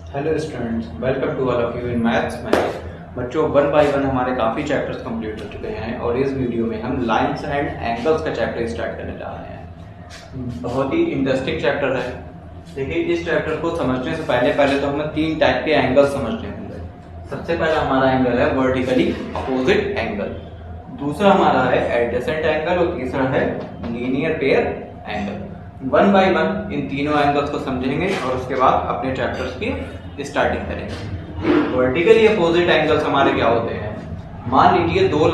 Hello students, welcome to all of you in maths math. बच्चों, one by one हमारे काफ़ी chapters complete हो चुके हैं और इस वीडियो में हम लाइंस एंड एंगल्स का चैप्टर स्टार्ट करने जा रहे हैं। बहुत ही इंटरेस्टिंग चैप्टर है। देखिए, इस चैप्टर को समझने से पहले तो हमें तीन टाइप के एंगल्स समझने होंगे। सबसे पहला हमारा एंगल है वर्टिकली अपोजिट एंगल, दूसरा हमारा है एडजेसेंट एंगल और तीसरा है linear pair angle. One by one in तीनों एंगल्स को समझेंगे और उसके बाद अपने चैप्टर्स की स्टार्टिंग करेंगे। वर्टिकली अपोजिट एंगल्स हमारे क्या होते हैं? मान लीजिए दो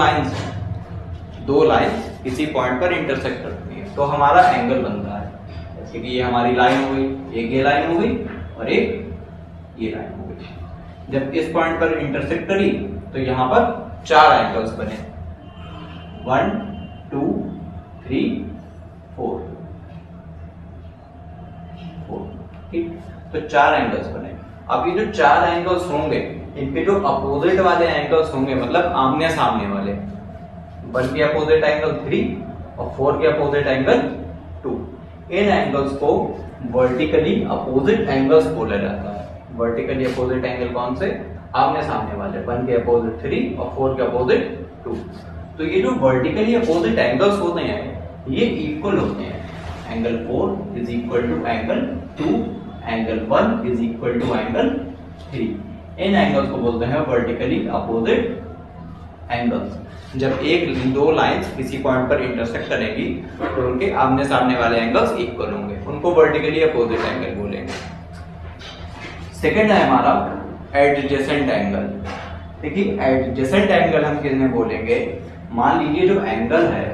लाइंस किसी पॉइंट पर इंटरसेक्ट करती है तो हमारा एंगल बनता है। जैसे कि ये हमारी लाइन हो गई, एक ये लाइन हो गई और एक ये लाइन हो गई। जब इस पॉइंट पर इंटरसेक्ट करी तो यहाँ पर चार एंगल्स बने, 1 2 3 4। ठीक, तो चार एंगल्स बने। अब ये जो चार एंगल्स होंगे इनके जो अपोजिट वाले एंगल्स होंगे, मतलब आमने सामने वाले, 1 के अपोजिट एंगल 3 और 4 के अपोजिट एंगल 2, इन एंगल्स को वर्टिकली अपोजिट एंगल्स बोला जाता है। वर्टिकली अपोजिट एंगल कौन से? आमने सामने वाले, 1 के अपोजिट 3 और 4 के अपोजिट 2। तो ये जो वर्टिकली अपोजिट एंगल्स होते हैं ये इक्वल होते हैं। Angle 4 is equal to angle 2, angle 1 is equal to angle 3। इन एंगल्स को बोलते हैं वर्टिकली अपोजिट एंगल्स। जब दो लाइंस किसी पॉइंट पर इंटरसेक्ट करेंगी तो उनके आमने सामने वाले एंगल्स इक्वल होंगे, उनको वर्टिकली अपोजिट एंगल बोलेंगे। सेकंड है हमारा एडजेसेंट एंगल। देखिए, एडजेसेंट एंगल हम किसमें बोलेंगे? मान लीजिए जो एंगल है,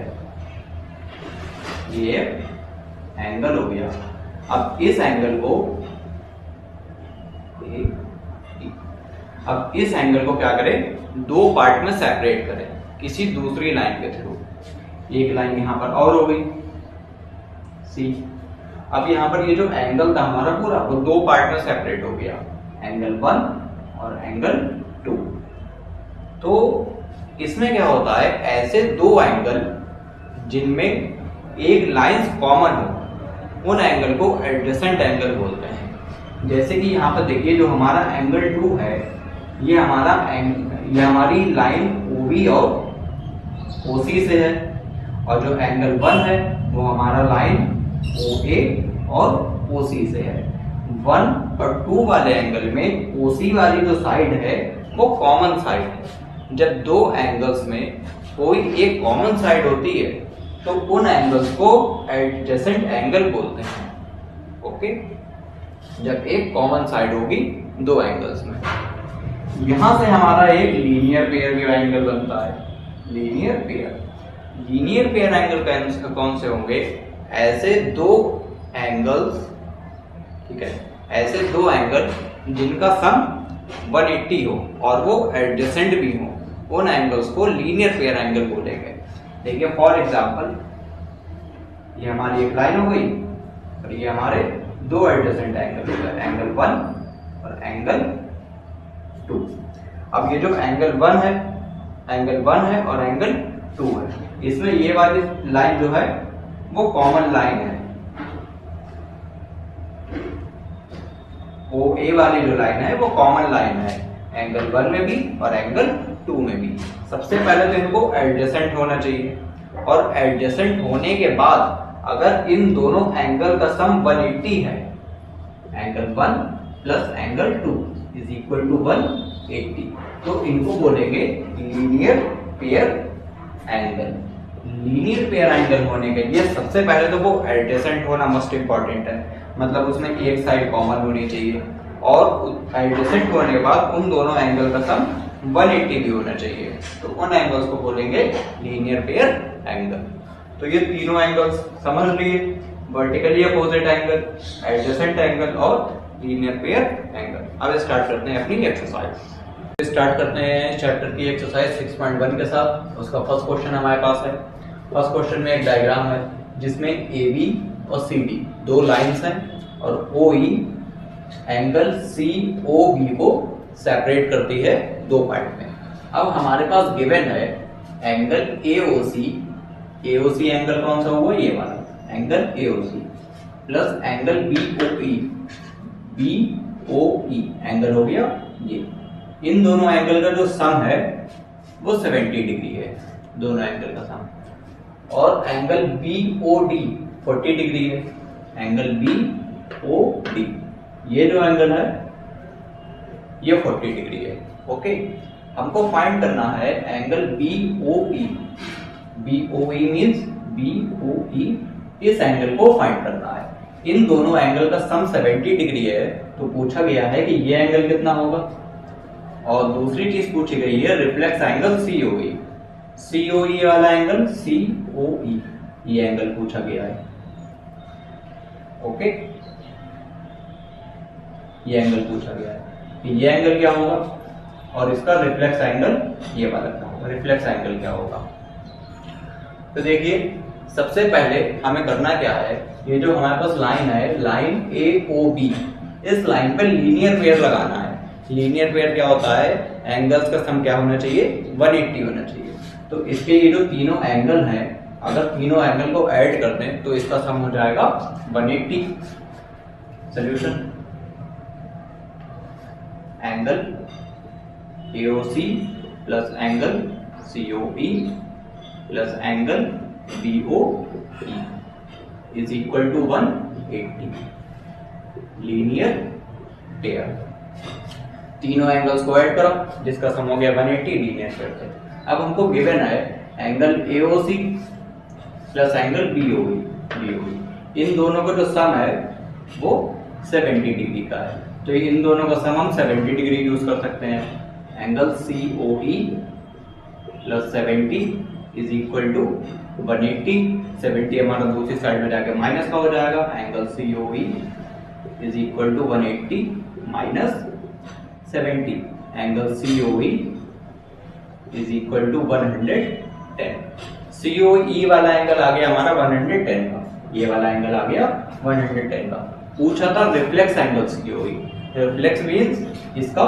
ये एंगल हो गया। अब इस एंगल को क्या करें? दो पार्ट में सेपरेट करें किसी दूसरी लाइन के थ्रू। एक लाइन यहां पर और हो गई सी। अब यहां पर ये जो एंगल था हमारा पूरा, वो दो पार्ट में सेपरेट हो गया, एंगल 1 और एंगल 2। तो इसमें क्या होता है, ऐसे दो एंगल जिनमें एक लाइन कॉमन हो उन एंगल को एडजेसेंट एंगल बोलते हैं। जैसे कि यहाँ पर देखिए, जो हमारा एंगल 2 है ये हमारी लाइन OB और OC से है, और जो एंगल 1 है वो हमारा लाइन OA और OC से है। 1 और 2 वाले एंगल में OC वाली जो साइड है वो कॉमन साइड है। जब दो एंगल्स में कोई एक कॉमन साइड होती है तो उन एंगल्स को एडजेसेंट एंगल बोलते हैं। ओके, जब एक कॉमन साइड होगी दो एंगल्स में। यहां से हमारा एक लीनियर पेयर का एंगल बनता है। लीनियर पेयर एंगल कौन से होंगे? ऐसे दो एंगल्स, ठीक है, ऐसे दो एंगल जिनका सम 180 हो और वो एडजेसेंट भी हो, उन एंगल्स को लीनियर पेयर एंगल बोलेंगे। देखिए, फॉर एग्जांपल ये हमारी एक लाइन हो गई और ये हमारे दो एडजेसेंट एंगल हो गए, एंगल 1 और एंगल 2। अब ये जो एंगल 1 है और एंगल 2 है, इसमें ये वाली लाइन जो है वो कॉमन लाइन है। OA वाली जो लाइन है वो कॉमन लाइन है, एंगल 1 में भी और एंगल 2 में भी। सबसे पहले तो इनको एडजेसेंट होना चाहिए, और एडजेसेंट होने के बाद अगर इन दोनों एंगल का सम 180 है, angle 1 plus angle 2 is equal to 180, तो इनको बोलेंगे linear pair angle. Linear pair angle होने के लिए सबसे पहले तो वो एडजेसेंट होना मोस्ट इंपॉर्टेंट है, मतलब उसमें एक साइड कॉमन होनी चाहिए, और एडजेसेंट होने के बाद उन दोनों एंगल का सम 180 भी होना चाहिए, तो उन एंगल्स को बोलेंगे लीनियर पेयर एंगल। तो ये तीनों एंगल्स समझ लिए, vertically opposite angle, adjacent angle और लीनियर पेयर एंगल। अब स्टार्ट करते हैं अपनी एक्सरसाइज। स्टार्ट करते हैं चैप्टर की एक्सरसाइज 6.1 के साथ। उसका फर्स्ट क्वेश्चन हमारे पास है। फर्स्ट क्वेश्चन में एक डायग्राम है जिसमें AB और CD दो लाइंस हैं और OE एंगल COB को सेपरेट करती है दो पार्ट में। अब हमारे पास गिवन है एंगल AOC एंगल कौन सा होगा? ये वाला angle AOC plus angle BOE BOE angle हो गया ये। इन दोनों एंगल का जो सम है वो 70 डिग्री है, दोनों एंगल का सम। और एंगल BOD 40 डिग्री है, एंगल BOD ये जो एंगल है ये 40 डिग्री है। ओके, हमको फाइंड करना है angle BOE। BOE means BOE, इस एंगल को फाइंड करना है। इन दोनों एंगल का सम 70 डिग्री है, तो पूछा गया है कि ये एंगल कितना होगा। और दूसरी चीज पूछी गई है रिफ्लेक्स एंगल COE। COE वाला एंगल COE ये एंगल पूछा गया है। ओके, ये एंगल पूछा गया है कि ये एंगल क्या होगा और इसका रिफ्लेक्स एंगल ये वाला क्या होगा, रिफ्लेक्स एंगल क्या होगा। तो देखिए सबसे पहले हमें करना क्या है, ये जो हमारे पास लाइन है, लाइन AOB, इस लाइन पर लीनियर पेयर लगाना है। लीनियर पेयर क्या होता है, एंगल्स का सम क्या होना चाहिए, 180 होना चाहिए। तो इसके ये जो तीनों एंगल हैं, अगर तीनों एंगल को ऐड कर दें तो इसका सम हो जाएगा 180। Solution, angle AOC plus angle COE plus angle BOE is equal to 180। Linear pair, तीनों एंगल्स को ऐड करो जिसका सम हो गया 180 लीनियर पेयर से। अब हमको गिवन है angle AOC plus angle BOE, इन दोनों का जो सम है वो 70 डिग्री का है, तो इन दोनों का सम हम 70 डिग्री यूज कर सकते हैं। Angle COE plus 70 is equal to 180। 70 हमारा दूसरी साइड में जाके माइनस का हो जाएगा। Angle COE is equal to 180 minus 70। Angle COE is equal to 110। COE वाला एंगल आ गया हमारा 110 का, ये वाला एंगल आ गया 110 का। पूछा था reflex angle COE। Reflex means इसका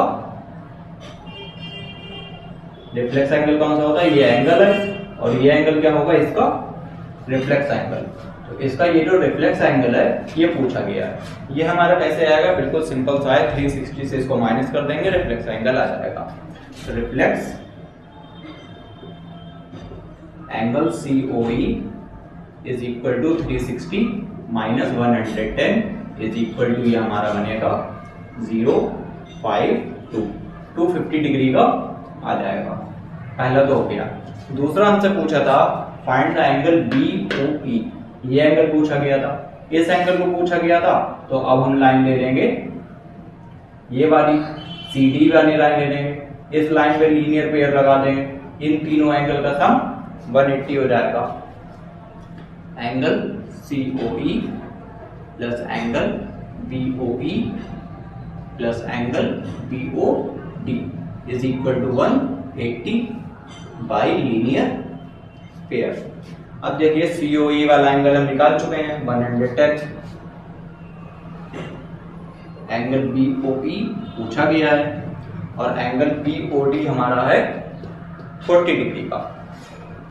रिफ्लेक्स एंगल कौन सा होता है, ये एंगल है और ये एंगल क्या होगा, इसका रिफ्लेक्स एंगल। तो इसका ये जो रिफ्लेक्स एंगल है ये पूछा गया है। ये हमारा कैसे आएगा, बिल्कुल सिंपल सा है, 360 से इसको माइनस कर देंगे, रिफ्लेक्स एंगल आ जाएगा। तो reflex angle COE is equal to 360 minus 110 is equal to, ये हमारा बनेगा 052, 250 डिग्री का आ जाएगा। पहला तो हो गया। दूसरा हमसे पूछा था फाइंड द एंगल BOE, ये एंगल पूछा गया था, इस एंगल को पूछा गया था। तो अब हम लाइन ले लेंगे, ये वाली CD वाली लाइन ले लेंगे, इस लाइन पे लीनियर पेयर लगा देंगे, इन तीनों एंगल का सम 180 हो जाएगा। Angle COE plus angle BOE plus angle BOD is equal to 180 by linear pair. अब देखिए COE वाला एंगल हम निकाल चुके हैं 110। एंगल BOE पूछा गया है और एंगल BOD हमारा है 40 डिग्री का,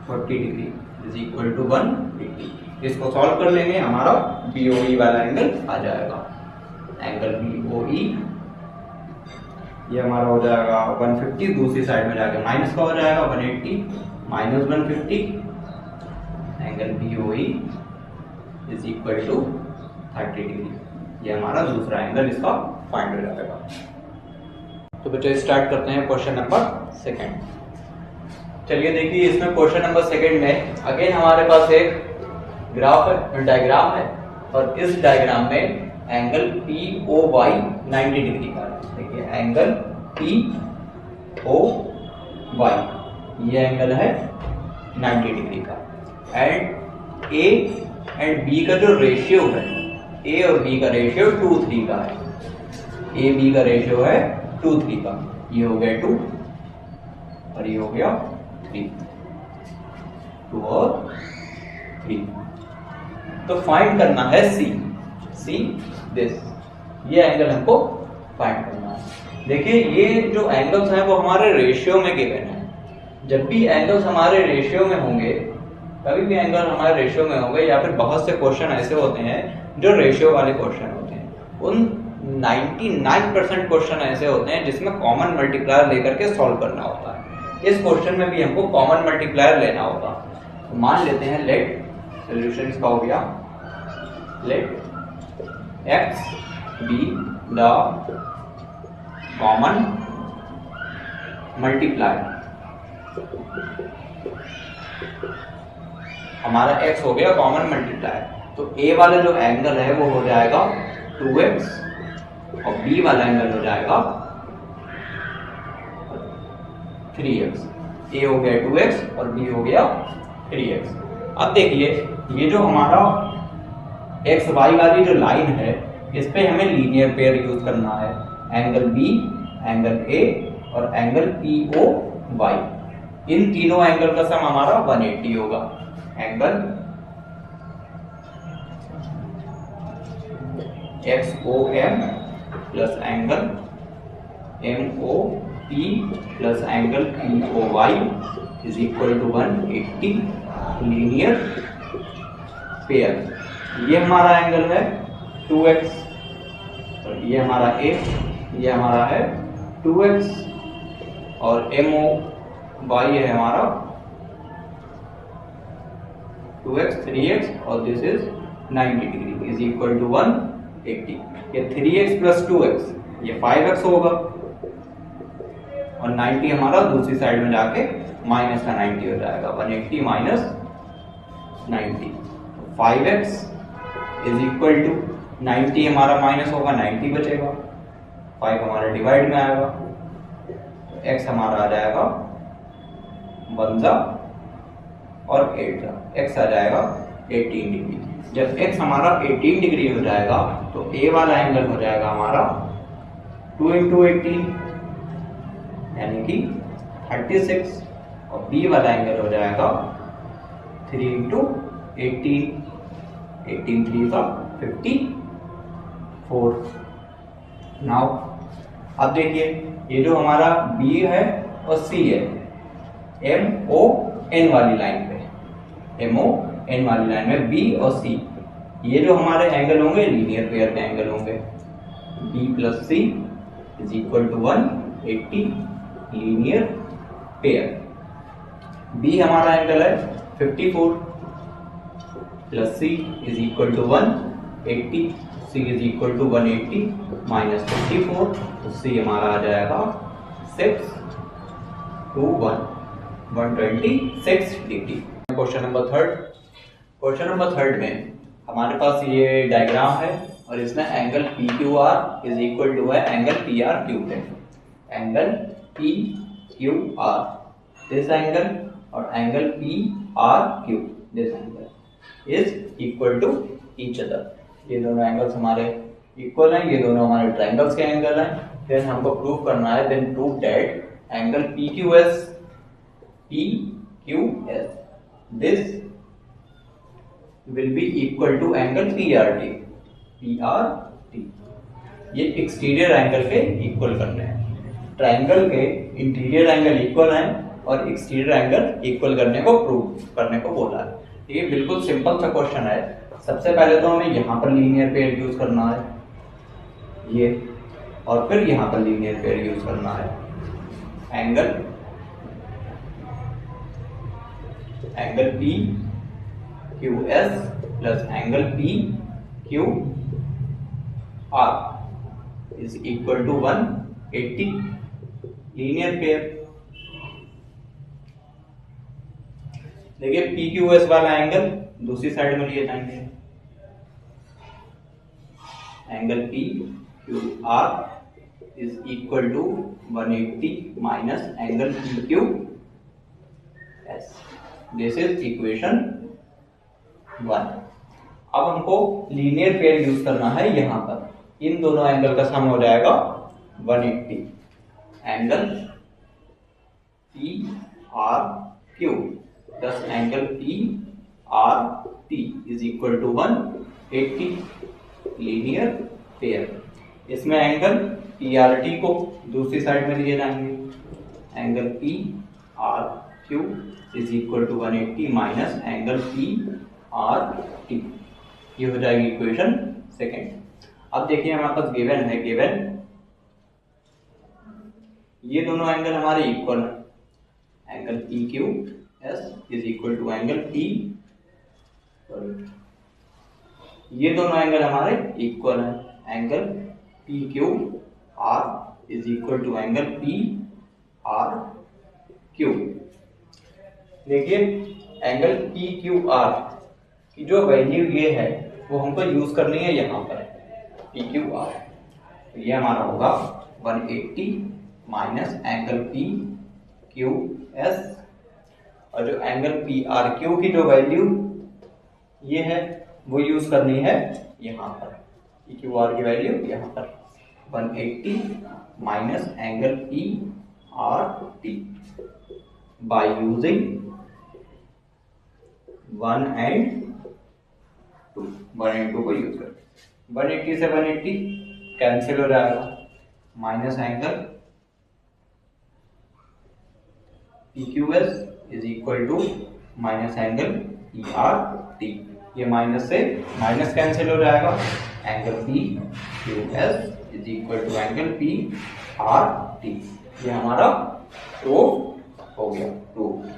40 डिग्री इज इक्वल टू 180। इसको सॉल्व कर लेंगे, हमारा BOE वाला एंगल आ जाएगा। एंगल BOE ये हमारा हो जाएगा 150, दूसरी साइड में जाके माइनस का हो जाएगा 180 minus 150। Angle BOE is equal to 30 degree. ये हमारा दूसरा एंगल इसका फाइंड हो जाएगा। तो बच्चों स्टार्ट करते हैं क्वेश्चन नंबर सेकंड। चलिए देखिए इसमें क्वेश्चन नंबर सेकंड में अगेन हमारे पास एक ग्राफ है, डायग्राम है, और इस डायग्राम में एंगल POY 90 डिग्री का है। देखिए एंगल POY ये एंगल है 90 डिग्री का, एंड A एंड B का जो रेशियो है, A और B का रेशियो 2:3 का है। A B का रेशियो है 2:3 का, ये हो गया 2 और ये हो गया 3, 2 और 3। तो फाइंड करना है C दिस, ये एंगल हमको फाइंड करना है। देखिए ये जो एंगल्स हैं वो हमारे रेशियो में गिवन है। जब भी एंगल्स हमारे रेशियो में होंगे, कभी भी एंगल हमारे रेशियो में होंगे, या फिर बहुत से क्वेश्चन ऐसे होते हैं जो रेशियो वाले क्वेश्चन होते हैं, उन 99% क्वेश्चन ऐसे होते हैं जिसमें कॉमन मल्टीप्लायर लेकर के सॉल्व करना होता है। इस क्वेश्चन में भी हमको कॉमन मल्टीप्लायर लेना होगा। तो मान लेते हैं लेट सोल्यूशन इसका हो गया, let x be the common multiplier. हमारा x हो गया कॉमन मल्टीप्लायर, तो a वाला जो एंगल है वो हो जाएगा 2x और b वाला एंगल हो जाएगा 3x। a हो गया 2x और b हो गया 3x। अब देखिए ये जो हमारा एक्स वाई वाली जो लाइन है इस पे हमें लीनियर पेयर यूज करना है, एंगल बी, एंगल ए और एंगल पी ओ वाई। इन तीनों एंगल का सम हमारा 180 होगा। Angle X O M plus angle M O P plus angle P O Y is equal to 180 linear pair. ये हमारा एंगल है 2x और ये हमारा a, ये हमारा है 2x और MO y है हमारा 2x 3x और this is 90 degree is equal to 180। ये 3x प्लस 2x ये 5x होगा और 90 हमारा दूसरी साइड में जाके माइनस का 90 हो जाएगा। 180 minus 90 5x is equal to 90 हमारा माइनस होगा, 90 बचेगा, 5 हमारा डिवाइड में आएगा, तो x हमारा आ जाएगा 1 जा और 8 जा, x आ जाएगा 18 डिग्री। जब x हमारा 18 डिग्री हो जाएगा तो a वाला एंगल हो जाएगा हमारा 2 इंटू 18 यानी कि 36 और b वाला एंगल हो जाएगा 3 इंटू 18 3 का 54। नाउ अब देखिए ये जो हमारा B है और C है MON वाली लाइन पे, MON वाली लाइन में B और C ये जो हमारे एंगल होंगे लीनियर पेयर के एंगल होंगे। B plus C is equal to 180 linear pair. B हमारा एंगल है 54 plus C is equal to 180, C is equal to 180 minus 54, तो C हमारा आ जाएगा 6 to 126 degree. Question number third. Question number third में हमारे पास ये डायग्राम है और इसमें angle PQR is equal to है एंगल PRQ है। एंगल PQR दिस एंगल और angle PRQ this angle is equal to each other. ये दोनों एंगल्स हमारे इक्वल हैं, ये दोनों हमारे ट्रायंगल्स के एंगल हैं। फिर हमको प्रूव करना है, then prove that angle PQS this will be equal to angle PRT। ये एक्सटीरियर एंगल के इक्वल करने हैं। ट्रायंगल के इंटीरियर एंगल इक्वल हैं और एक्सटीरियर एंगल इक्वल करने को प्रूव करने को बोला है। ये बिल्कुल सिंपल सा क्वेश्चन है। सबसे पहले तो हमें यहाँ पर लीनियर पेयर यूज करना है ये, और फिर यहाँ पर लीनियर पेयर यूज करना है। Angle PQS plus angle PQR is equal to 180 linear pair. देखिए PQS वाला एंगल दूसरी साइड में लिए जाएंगे। Angle PQR is equal to 180 minus angle PQS। This is equation 1। अब हमको लीनियर पेयर यूज करना है यहाँ पर। इन दोनों एंगल का सम हो जाएगा 180। Angle PRQ plus angle PRT is equal to 180 linear pair. इसमें एंगल PRT को दूसरी साइड में लिए जाएंगे। Angle PRQ is equal to 180 minus angle PRT। ये हो जाएगी इक्वेशन सेकेंड। अब देखिए हमारे पास गिवन है, गिवन ये दोनों एंगल हमारे इक्वल है, angle P Q S is equal to angle P, ये दोनों एंगल हमारे इक्वल है, angle P Q R is equal to angle P R Q. देखिए एंगल पी क्यू आर की जो वैल्यू ये है वो हमको यूज करनी है यहाँ पर, पी क्यू आर, तो ये हमारा होगा 180 minus angle P Q S, और जो एंगल पी आर क्यू की जो वैल्यू ये है वो यूज करनी है यहाँ पर, पी क्यू आर की वैल्यू यहाँ पर 180 minus angle P R T by using 1 and 2, 1 and 2 को यूज कर 180 से 180 कैंसिल हो जाएगा, minus angle P Q S is equal to minus angle P R T, ये माइनस से माइनस कैंसिल हो जाएगा, angle P Q S is equal to angle P R T, ये हमारा प्रूफ हो गया, प्रूफ।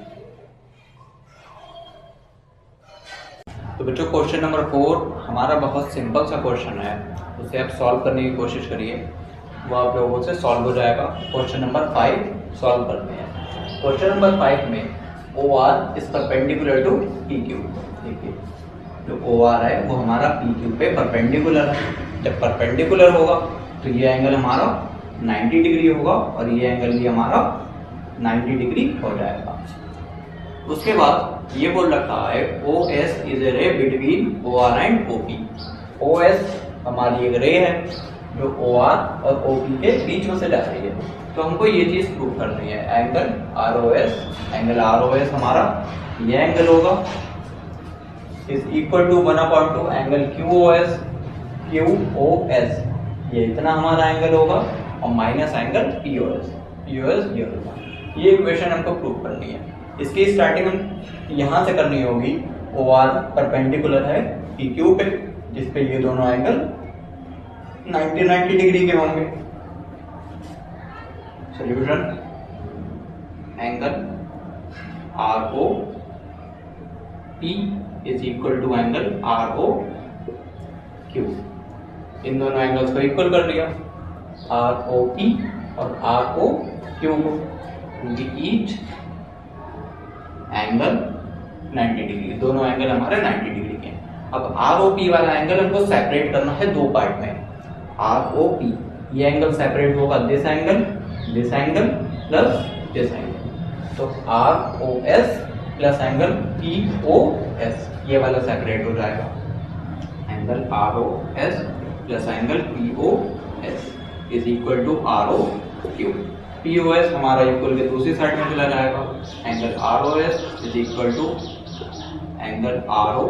तो बच्चों क्वेश्चन नंबर 4 हमारा बहुत सिंपल सा क्वेश्चन है, उसे आप सॉल्व करने की कोशिश करिए, वो आप लोगों से सॉल्व हो जाएगा। क्वेश्चन नंबर 5 सॉल्व करते हैं। क्वेश्चन नंबर 5 में O R is perpendicular to P Q. देखिए जो ओ आर है वो हमारा पी क्यू पे परपेंडिकुलर है, जब परपेंडिकुलर होगा तो ये एंगल हमारा 90 डिग्री होगा और ये एंगल भी हमारा 90 डिग्री हो जाएगा। उसके बाद ये बोल रखा है ओ S is a ray between O R and O P. O S हमारी एक रे है जो ओ आर और ओ पी के बीच में से जा रही है, तो हमको ये चीज प्रूव करनी है, angle R O S, angle R O S हमारा ये एंगल होगा is equal to 1/2 angle Q O S, Q O S ये इतना हमारा एंगल होगा, और minus angle P O S, P O S ये होगा। ये इक्वेशन हमको प्रूव करनी है। इसकी स्टार्टिंग हम यहाँ से करनी होगी, ओ आर परपेंडिकुलर है पी क्यू पे, जिसपे ये दोनों एंगल 90 डिग्री के होंगे। Solution, angle R O P is equal to angle R O Q, इन दोनों एंगल्स को इक्वल कर दिया, आर ओ पी और आर ओ क्यू को, ईच एंगल 90 डिग्री, दोनों एंगल हमारे 90 डिग्री के हैं। अब आर ओ पी वाला एंगल हमको सेपरेट करना है दो पार्ट में। आर ओ पी ये एंगल सेपरेट होगा this angle plus this angle, तो R O S plus angle P O S ये वाला सेपरेट हो जाएगा, angle R O S plus angle P O S is equal to R O Q. P O S हमारा equal के दूसरी side में चला जाएगा, angle R O S is equal to angle R O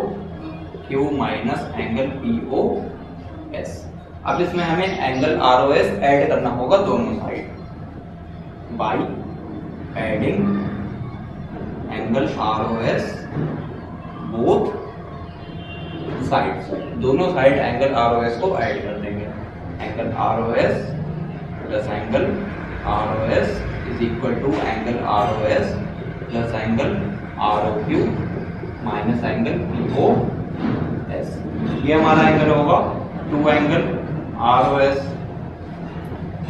Q minus angle P O S. अब इसमें हमें angle R O S add करना होगा दोनों side, by adding angle R O S both sides, दोनों side angle R O S को add कर देंगे, angle R O S plus angle R O S is equal to angle R O S plus angle R O Q minus angle P O S, ये हमारा angle होगा 2 angle R O S.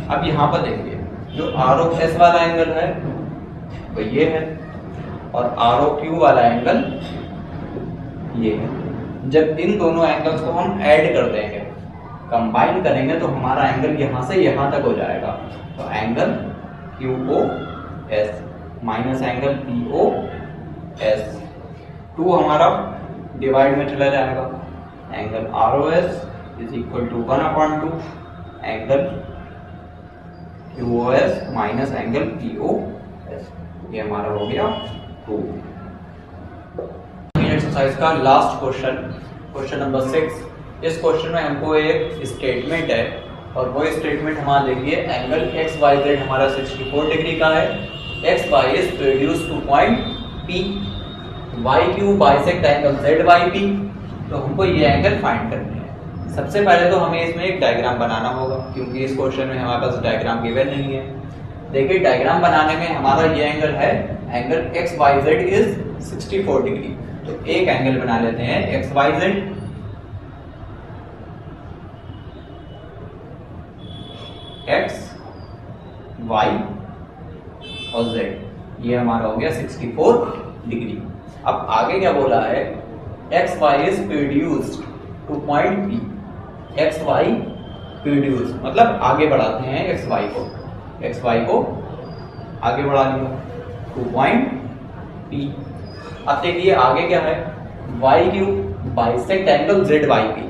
अब यहाँ पर देखिए जो are O S वाला angle है वो ये है, और आर ओ क्यू वाला एंगल ये है। जब इन दोनों एंगल्स को हम ऐड कर देंगे, कंबाइन करेंगे, तो हमारा एंगल यहाँ से यहाँ तक हो जाएगा, तो angle Q O S minus angle P O S, 2 हमारा डिवाइड में चला जाएगा, angle R O S is equal to 1/2 angle Q O S minus angle P O S, ये हमारा हो गया 2। एक्सरसाइज का लास्ट क्वेश्चन, क्वेश्चन नंबर 6। इस क्वेश्चन में हमको एक स्टेटमेंट है, और वो स्टेटमेंट हमारा देखिए, एंगल एक्स वाई जेड हमारा 64 डिग्री का है, X Y is reduce to point P, Y Q bisect angle Z Y P, तो हमको ये एंगल फाइंड करनी है। सबसे पहले तो हमें इसमें एक डायग्राम बनाना होगा, क्योंकि इस क्वेश्चन में हमारे पास डायग्राम गिवन नहीं है। देखिए डायग्राम बनाने में हमारा ये एंगल है, angle X Y Z is 64 degree. तो एक एंगल बना लेते हैं X Y Z, X Y और जेड, ये हमारा हो गया 64 डिग्री। अब आगे क्या बोला है, X Y is produced to point P. X Y produce मतलब आगे बढ़ाते हैं एक्स वाई को, एक्स वाई को आगे बढ़ा लिया टू पॉइंट पी। अब देखिए आगे क्या है, Y Q bisect angle Z Y P,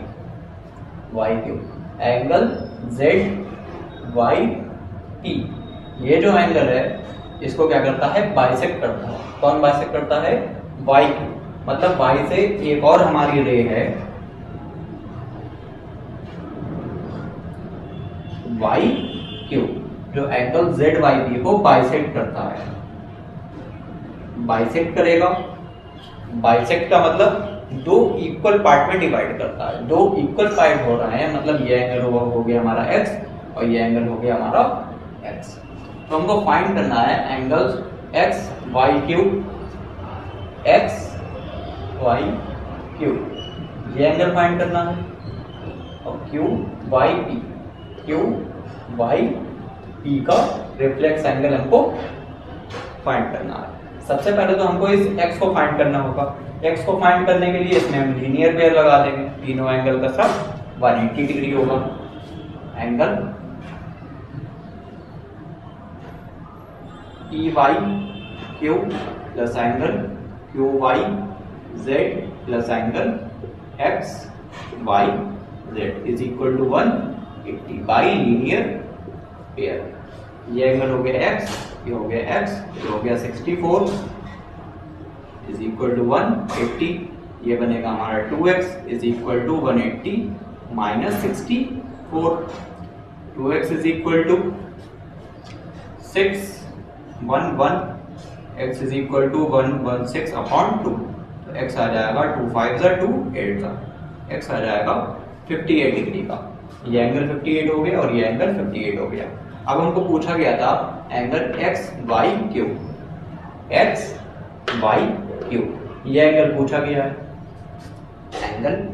Y Q angle Z Y P. ये जो एंगल है इसको क्या करता है, बाइसेक्ट करता है। कौन बाइसेक्ट करता है, वाई क्यू। मतलब वाई से एक और हमारी रे है वाई क्यू, जो एंगल जेड वाई पी को बाइसेक्ट करता है। बाइसेक्ट करेगा, बाइसेक्ट का मतलब दो इक्वल पार्ट में डिवाइड करता है। दो इक्वल पार्ट हो रहे हैं, मतलब ये एंगल हो गया हमारा एक्स और ये एंगल हो गया हमारा एक्स। तो हमको फाइंड करना है angles X Y Q, X Y Q, ये एंगल फाइंड करना है, और Q Y P, Q Y P का रिफ्लेक्स एंगल हमको फाइंड करना है। सबसे पहले तो हमको इस x को फाइंड करना होगा। x को फाइंड करने के लिए इसमें हम लीनियर पेयर लगा देंगे, तीनों एंगल का सब 180 डिग्री होगा। Angle E Y Q plus angle Q Y Z plus angle X Y Z is equal to 180 by linear pair. ये एंगल हो गया x, ये हो गया x, ये हो गया 64 इज इक्वल टू 180। ये बनेगा हमारा 2x is equal to 180 minus 64। 2x is equal to 611, x is equal to 116 upon 2। तो x आ जाएगा 2 5 जा 2 8 जा, x आ जाएगा 58 डिग्री का। ये एंगल 58 हो गया और ये एंगल 58 हो गया। अब हमको पूछा गया था angle X Y Q, X Y Q, ये एंगल पूछा गया है, angle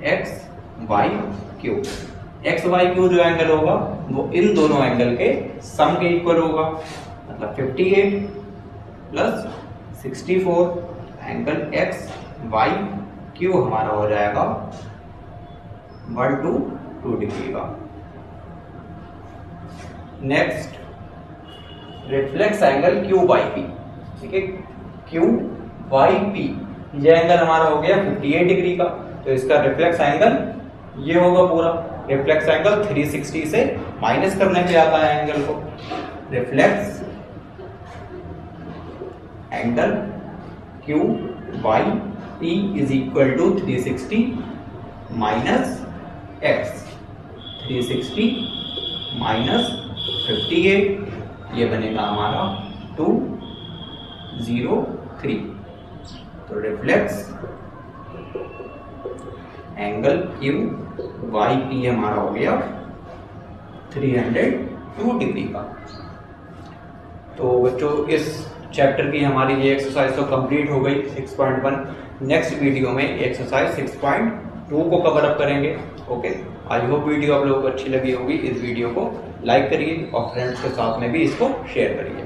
X Y Q. X Y Q जो एंगल होगा वो इन दोनों एंगल के सम के इक्वल होगा, मतलब 58 plus 64। Angle X Y Q हमारा हो जाएगा 122 डिग्री का। Next reflex angle Q by P, ठीक है, क्यू बाई पी, ये एंगल हमारा हो गया 58 डिग्री का। तो इसका रिफ्लेक्स एंगल ये होगा पूरा। रिफ्लेक्स एंगल 360 से माइनस करने पे आता है एंगल को। Reflex angle Q by P is equal to 360 minus X, 360 minus 58, ये बनेगा हमारा 203। तो reflex angle Q Y P हमारा हो गया 302 डिग्री का। तो बच्चों इस चैप्टर की हमारी ये एक्सरसाइज तो कंप्लीट हो गई 6.1। नेक्स्ट वीडियो में एक्सरसाइज 6.2 को कवर अप करेंगे। ओके, आई होप वीडियो आप लोगों को अच्छी लगी होगी। इस वीडियो को लाइक करिए और फ्रेंड्स के साथ में भी इसको शेयर करिए।